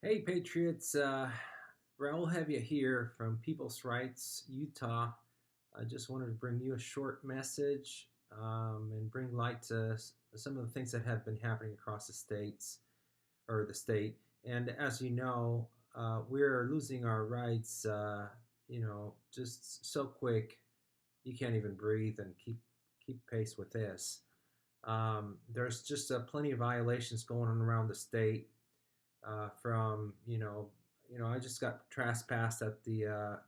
Hey, Patriots. Raul Hevia here from People's Rights, Utah. I just wanted to bring you a short message and bring light to some of the things that have been happening across the states or the state. And as you know, we're losing our rights, just so quick you can't even breathe and keep pace with this. There's just plenty of violations going on around the state from I just got trespassed at the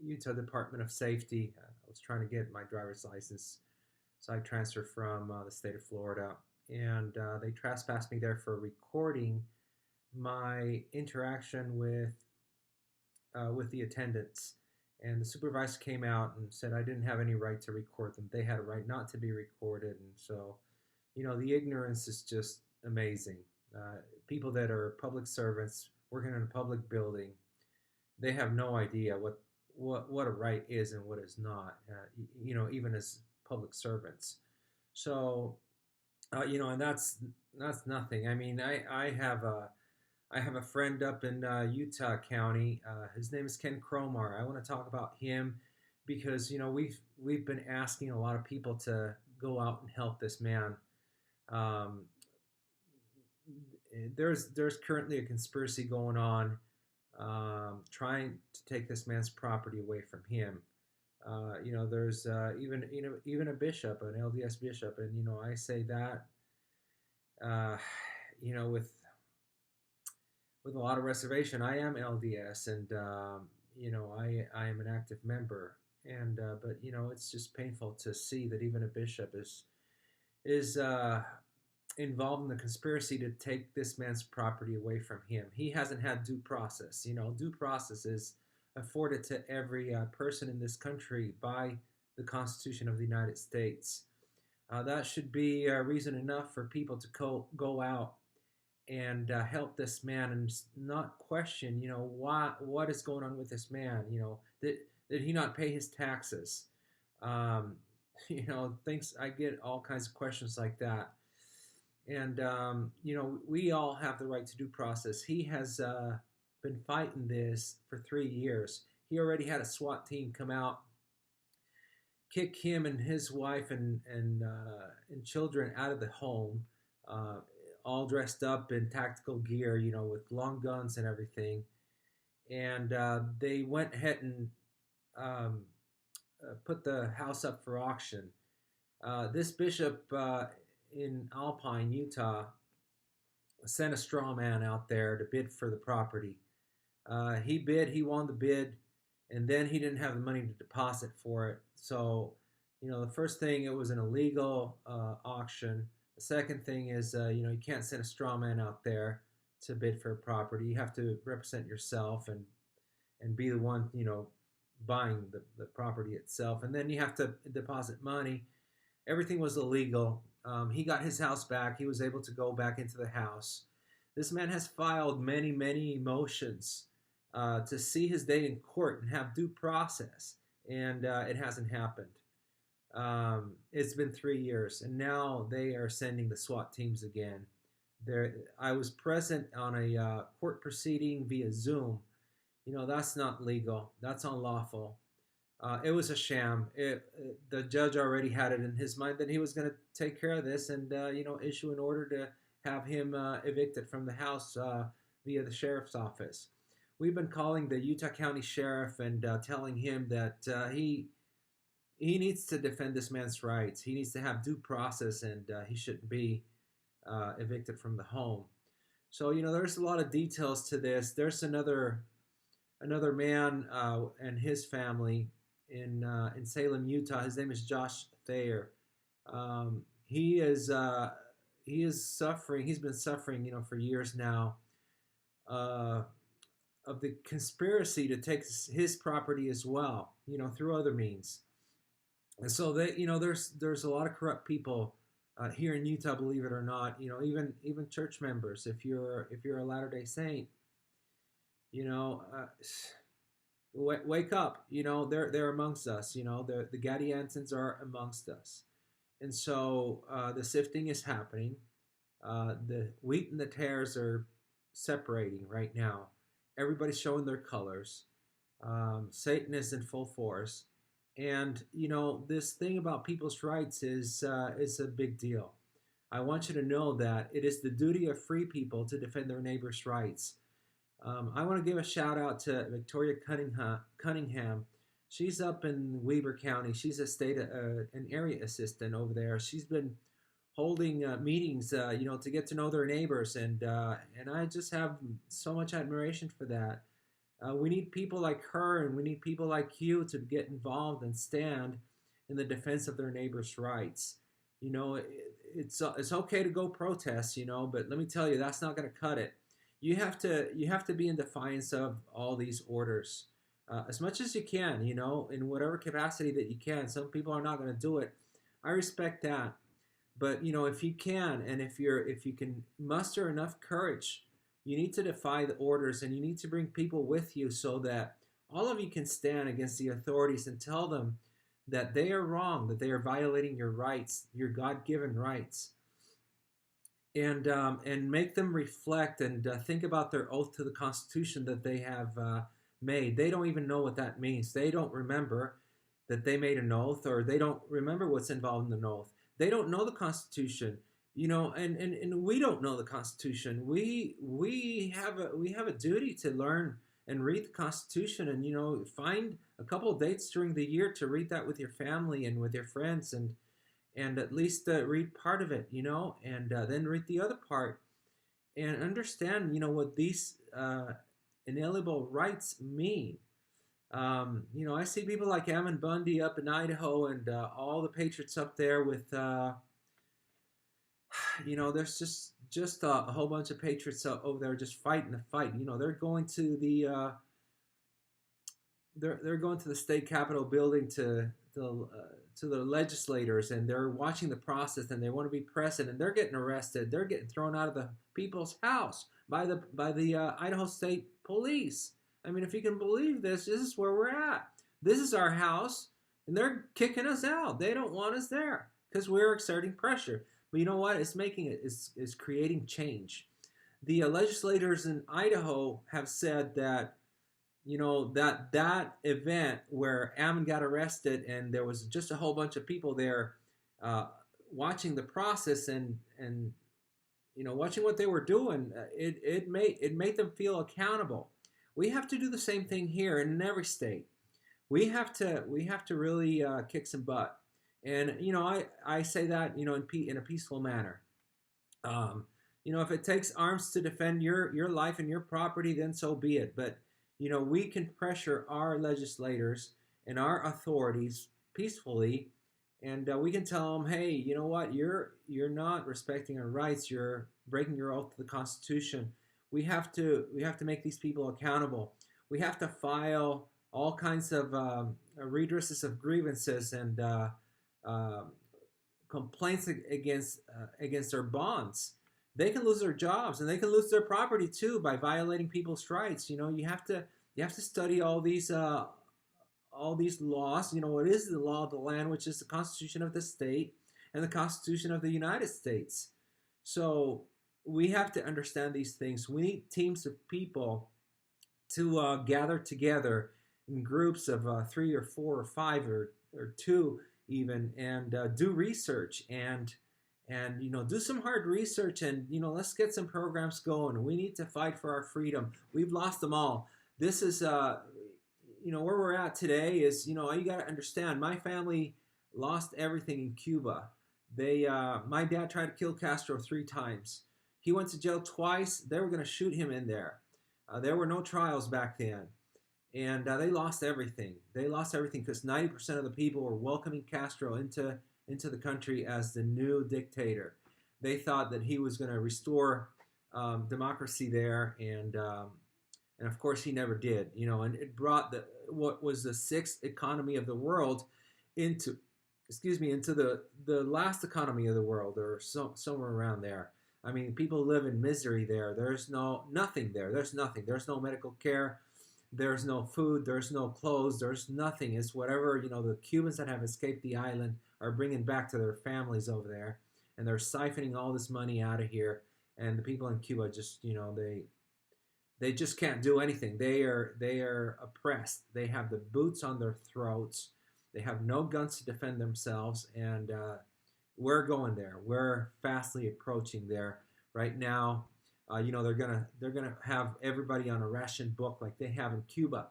Utah Department of Safety. I was trying to get my driver's license, so I transferred from the state of Florida, and they trespassed me there for recording my interaction with the attendants. And the supervisor came out and said I didn't have any right to record them. They had a right not to be recorded, and so the ignorance is just amazing. People that are public servants working in a public building, they have no idea what a right is and what is not. Even as public servants. So, and that's nothing. I mean, I have a friend up in Utah County. His name is Ken Cromar. I want to talk about him because we've been asking a lot of people to go out and help this man. Um, there's currently a conspiracy going on, trying to take this man's property away from him. There's even a bishop, an LDS bishop, and I say that uh, with a lot of reservation. I am LDS, and I am an active member, and but it's just painful to see that even a bishop is involved in the conspiracy to take this man's property away from him. He hasn't had due process. Due process is afforded to every person in this country by the Constitution of the United States. That should be reason enough for people to go out and help this man and not question, what is going on with this man. Did he not pay his taxes? Um, things I get all kinds of questions like that. And we all have the right to due process. He has been fighting this for 3 years. He already had a SWAT team come out, kick him and his wife and children out of the home, uh, all dressed up in tactical gear, with long guns and everything. And they went ahead and um, put the house up for auction. This bishop in Alpine, Utah, sent a straw man out there to bid for the property. He bid, he won the bid, and then he didn't have the money to deposit for it. So, the first thing, it was an illegal auction. The second thing is, you can't send a straw man out there to bid for a property. You have to represent yourself and be the one, buying the property itself. And then you have to deposit money. Everything was illegal. He got his house back. He was able to go back into the house. This man has filed many, many motions to see his day in court and have due process, and it hasn't happened. It's been 3 years, and now they are sending the SWAT teams again. I was present on a court proceeding via Zoom. That's not legal. That's unlawful. It was a sham. The judge already had it in his mind that he was going to take care of this and issue an order to have him evicted from the house via the sheriff's office. We've been calling the Utah County Sheriff and telling him that he needs to defend this man's rights. He needs to have due process, and he shouldn't be evicted from the home. So there's a lot of details to this. There's another man and his family in Salem, Utah. His name is Josh Thayer. He is suffering. He's been suffering, for years now, of the conspiracy to take his property as well, through other means. And so there's a lot of corrupt people here in Utah, believe it or not. Even church members. If you're a Latter-day Saint, wake up. They're amongst us. The Gadiantons are amongst us, and so the sifting is happening. The wheat and the tares are separating right now. Everybody's showing their colors. Satan is in full force, and this thing about people's rights is a big deal. I want you to know that it is the duty of free people to defend their neighbors' rights. I want to give a shout out to Victoria Cunningham. She's up in Weber County. She's an area assistant over there. She's been holding meetings, to get to know their neighbors, and I just have so much admiration for that. We need people like her, and we need people like you to get involved and stand in the defense of their neighbors' rights. You know, it's okay to go protest, but let me tell you, that's not going to cut it. You have to be in defiance of all these orders as much as you can, in whatever capacity that you can. Some people are not going to do it. I respect that, but if you can, and if you can muster enough courage, you need to defy the orders, and you need to bring people with you so that all of you can stand against the authorities and tell them that they are wrong, that they are violating your rights, your God-given rights, and make them reflect and think about their oath to the Constitution that they have made. They don't even know what that means. They don't remember that they made an oath, or they don't remember what's involved in an oath. They don't know the Constitution, and we don't know the Constitution. We have a duty to learn and read the Constitution, and find a couple of dates during the year to read that with your family and with your friends, and at least read part of it, and then read the other part, and understand, what these inalienable rights mean. I see people like Ammon Bundy up in Idaho, and all the patriots up there with, there's just a whole bunch of patriots over there just fighting the fight. They're going to the they're going to the state capitol building to the legislators, and they're watching the process, and they want to be present, and they're getting arrested. They're getting thrown out of the people's house by the Idaho State Police. I mean, if you can believe this is where we're at. This is our house, and they're kicking us out. They don't want us there because we're exerting pressure. But you know what? It's creating change. The legislators in Idaho have said that that event where Ammon got arrested, and there was just a whole bunch of people there watching the process, and watching what they were doing, it made them feel accountable. We have to do the same thing here in every state. We have to really kick some butt, and I say that in a peaceful manner. If it takes arms to defend your life and your property, then so be it. But we can pressure our legislators and our authorities peacefully, and we can tell them, hey, you know what? You're not respecting our rights. You're breaking your oath to the Constitution. We have to make these people accountable. We have to file all kinds of redresses of grievances and complaints against their bonds. They can lose their jobs, and they can lose their property too by violating people's rights. You have to study all these laws. What is the law of the land, which is the Constitution of the state and the Constitution of the United States. So we have to understand these things. We need teams of people to gather together in groups of 3 or 4 or 5 or 2 even, and do research and do some hard research, and let's get some programs going. We need to fight for our freedom. We've lost them all. This is where we're at today is, you got to understand, my family lost everything in Cuba. My dad tried to kill Castro 3 times. He went to jail twice. They were going to shoot him in there. There were no trials back then. And they lost everything. They lost everything because 90% of the people were welcoming Castro into the country as the new dictator. They thought that he was going to restore democracy there, and of course he never did. And it brought what was the 6th economy of the world into the last economy of the world, or somewhere around there. I mean, people live in misery there. There's nothing there. There's nothing. There's no medical care. There's no food. There's no clothes. There's nothing. It's whatever the Cubans that have escaped the island are bringing back to their families over there, and they're siphoning all this money out of here. And the people in Cuba just They just can't do anything. They are oppressed. They have the boots on their throats. They have no guns to defend themselves, and we're going there. We're fastly approaching there right now. They're gonna have everybody on a ration book like they have in Cuba.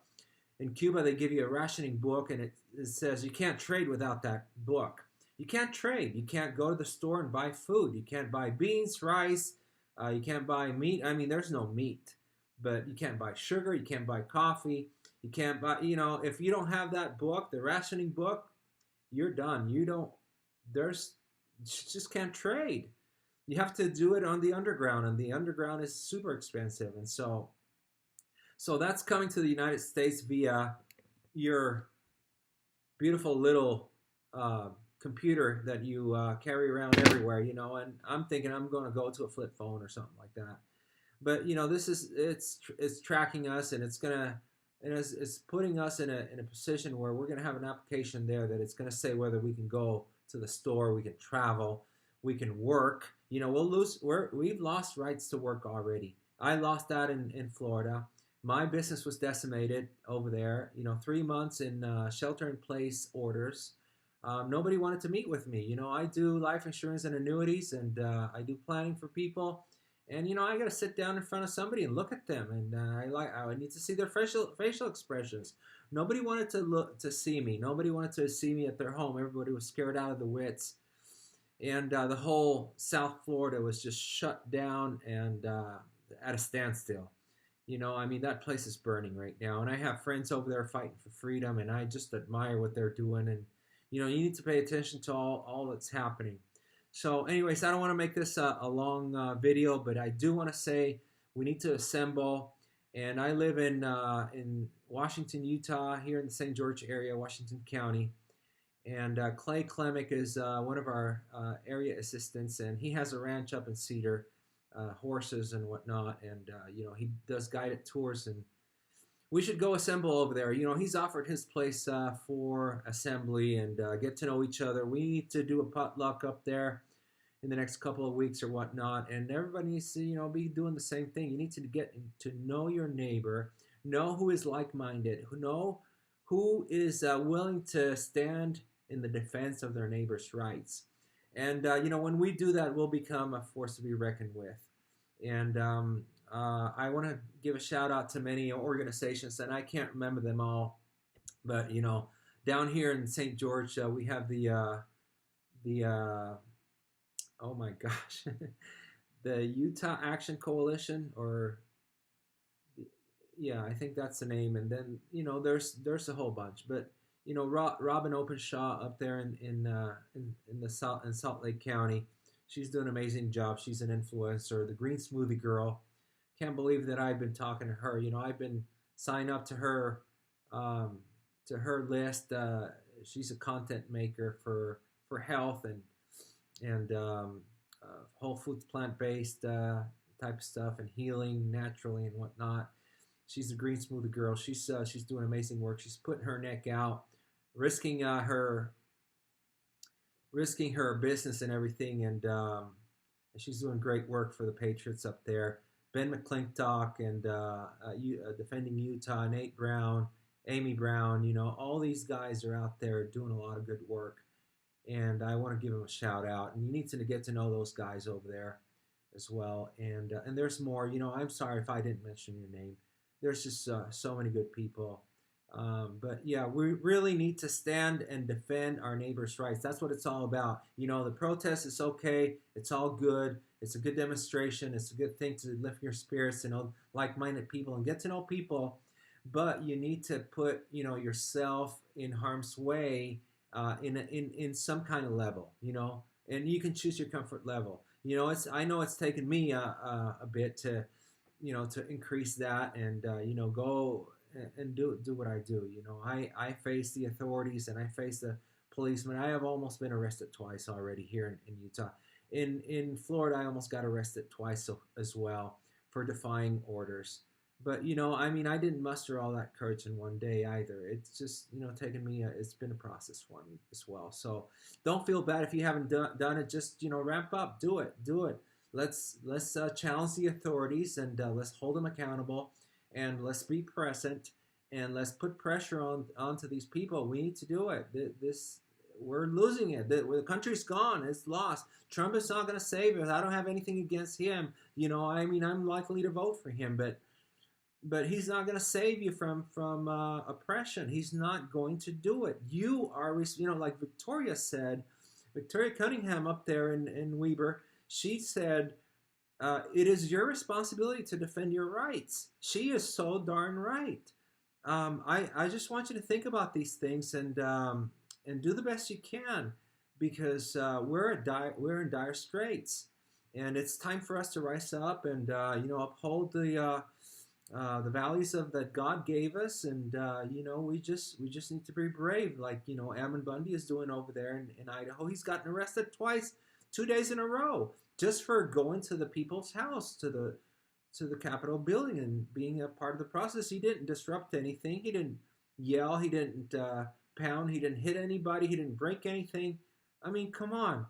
In Cuba, they give you a rationing book, and it says you can't trade without that book. You can't trade. You can't go to the store and buy food. You can't buy beans, rice. You can't buy meat. I mean, there's no meat, but you can't buy sugar. You can't buy coffee. You can't buy. If you don't have that book, the rationing book, you're done. You don't. There's just can't trade. You have to do it on the underground, and the underground is super expensive, and so that's coming to the United States via your beautiful little computer that you carry around everywhere, and I'm thinking I'm going to go to a flip phone or something like that. But this is it's tracking us, and it's putting us in a position where we're going to have an application there that it's going to say whether we can go to the store, we can travel, we can work. We've lost rights to work already. I lost that in Florida. My business was decimated over there. 3 months in shelter-in-place orders. Nobody wanted to meet with me. I do life insurance and annuities, and I do planning for people. And I got to sit down in front of somebody and look at them, and I need to see their facial expressions. Nobody wanted to see me. Nobody wanted to see me at their home. Everybody was scared out of the wits, and the whole South Florida was just shut down and at a standstill. That place is burning right now, and I have friends over there fighting for freedom, and I just admire what they're doing. And you need to pay attention to all that's happening. So, anyways, I don't want to make this a long video, but I do want to say we need to assemble. And I live in Washington, Utah, here in the St. George area, Washington County. And Clay Klemick is one of our area assistants, and he has a ranch up in Cedar, horses and whatnot. And he does guided tours, and we should go assemble over there. He's offered his place for assembly and get to know each other. We need to do a potluck up there in the next couple of weeks or whatnot, and everybody needs to be doing the same thing. You need to get to know your neighbor, know who is like-minded, know who is willing to stand in the defense of their neighbor's rights. And when we do that, we'll become a force to be reckoned with. And I want to give a shout out to many organizations, and I can't remember them all, but down here in St. George, we have the oh my gosh, the Utah Action Coalition, or yeah, I think that's the name. And then there's a whole bunch, but Robin Openshaw up there in the Salt Lake County, she's doing an amazing job. She's an influencer. The Green Smoothie Girl, can't believe that I've been talking to her. I've been signed up to her list. She's a content maker for health and whole foods, plant-based type of stuff, and healing naturally and whatnot. She's the Green Smoothie Girl. She's doing amazing work. She's putting her neck out, risking her business and everything, and she's doing great work for the Patriots up there. Ben McClintock and defending Utah, Nate Brown, Amy Brown. All these guys are out there doing a lot of good work, and I want to give them a shout out. And you need to get to know those guys over there as well. And there's more. I'm sorry if I didn't mention your name. There's just so many good people. But yeah, we really need to stand and defend our neighbors' rights. That's what it's all about. The protest is okay. It's all good. It's a good demonstration. It's a good thing to lift your spirits and know like-minded people and get to know people. But you need to put yourself in harm's way in some kind of level. And you can choose your comfort level. I know it's taken me a bit to to increase that and go and do what I do. I face the authorities and I face the policemen. I have almost been arrested twice already here in Utah. In Florida, I almost got arrested twice as well for defying orders. But I didn't muster all that courage in one day either. It's just taken me. It's been a process for me as well. So don't feel bad if you haven't done it. Just ramp up, do it. Let's challenge the authorities, and let's hold them accountable, and let's be present, and let's put pressure onto these people. We need to do it. This We're losing it. The country's gone. It's lost. Trump is not going to save us. I don't have anything against him. I mean, I'm likely to vote for him, but he's not going to save you from oppression. He's not going to do it. You are, like Victoria said, Victoria Cunningham up there in Weber. She said, it is your responsibility to defend your rights. She is so darn right. I just want you to think about these things, and do the best you can, because we're in dire straits, and it's time for us to rise up and uphold the values of that God gave us, and we just need to be brave, like Ammon Bundy is doing over there in Idaho. He's gotten arrested twice, 2 days in a row, just for going to the people's house, to the Capitol building, and being a part of the process. He didn't disrupt anything. He didn't yell. He didn't pound. He didn't hit anybody. He didn't break anything. I mean, come on.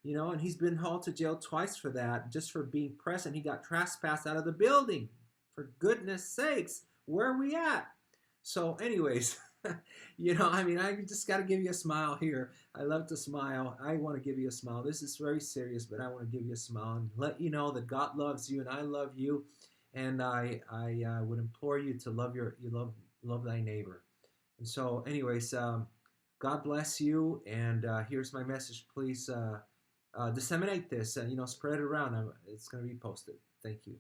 And he's been hauled to jail twice for that, just for being present. He got trespassed out of the building. For goodness sakes, where are we at? So anyways, I mean, I just got to give you a smile here. I love to smile. I want to give you a smile. This is very serious, but I want to give you a smile and let you know that God loves you and I love you. And I would implore you to love thy neighbor. And so anyways, God bless you. And here's my message. Please disseminate this, spread it around. It's going to be posted. Thank you.